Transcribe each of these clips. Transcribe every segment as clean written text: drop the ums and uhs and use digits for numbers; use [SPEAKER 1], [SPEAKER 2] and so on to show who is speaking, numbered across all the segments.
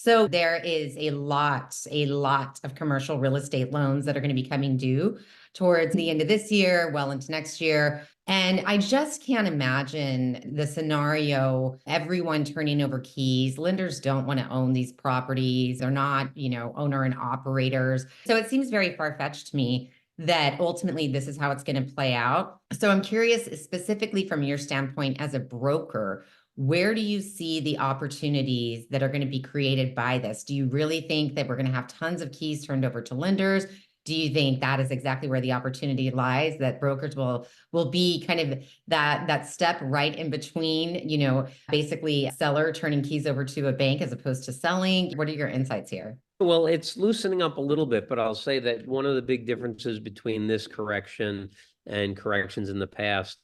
[SPEAKER 1] So there is a lot of commercial real estate loans that are going to be coming due towards the end of this year, well into next year. And I just can't imagine the scenario, everyone turning over keys. Lenders don't want to own these properties. They're not, owner and operators. So it seems very far-fetched to me that ultimately this is how it's going to play out. So I'm curious, specifically from your standpoint as a broker, where do you see the opportunities that are going to be created by this? Do you really think that we're going to have tons of keys turned over to lenders? Do you think that is exactly where the opportunity lies, that brokers will be kind of that step right in between, basically seller turning keys over to a bank as opposed to selling? What are your insights here?
[SPEAKER 2] Well, it's loosening up a little bit, but I'll say that one of the big differences between this correction and corrections in the past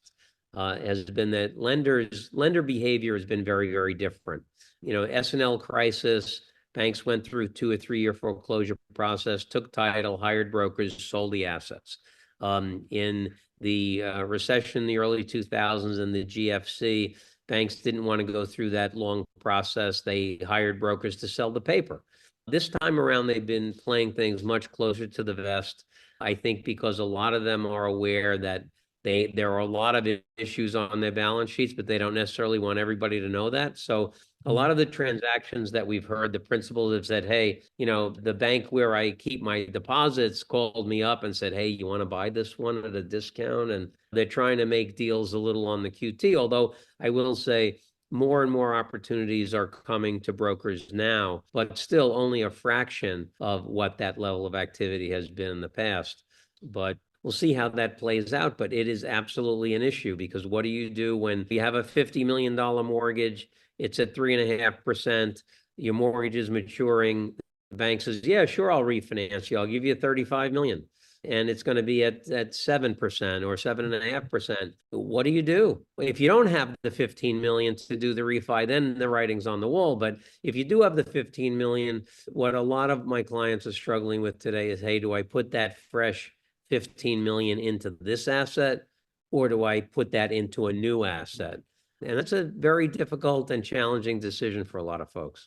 [SPEAKER 2] has been that lender behavior has been very, very different. S&L crisis, banks went through 2 or 3 year foreclosure process, took title, hired brokers, sold the assets. In the recession in the early 2000s and the GFC, banks didn't want to go through that long process. They hired brokers to sell the paper. This time around, they've been playing things much closer to the vest, I think, because a lot of them are aware that there are a lot of issues on their balance sheets, but they don't necessarily want everybody to know that. So a lot of the transactions that we've heard, the principals have said, hey, the bank where I keep my deposits called me up and said, hey, you want to buy this one at a discount? And they're trying to make deals a little on the QT, although I will say more and more opportunities are coming to brokers now, but still only a fraction of what that level of activity has been in the past. But we'll see how that plays out. But it is absolutely an issue, because what do you do when you have a $50 million mortgage? It's at 3.5%. Your mortgage is maturing. The bank says, yeah, sure, I'll refinance you. I'll give you 35 million. And it's going to be at 7% or 7.5%. What do you do? If you don't have the 15 million to do the refi, then the writing's on the wall. But if you do have the 15 million, what a lot of my clients are struggling with today is, hey, do I put that fresh 15 million into this asset, or do I put that into a new asset? And that's a very difficult and challenging decision for a lot of folks.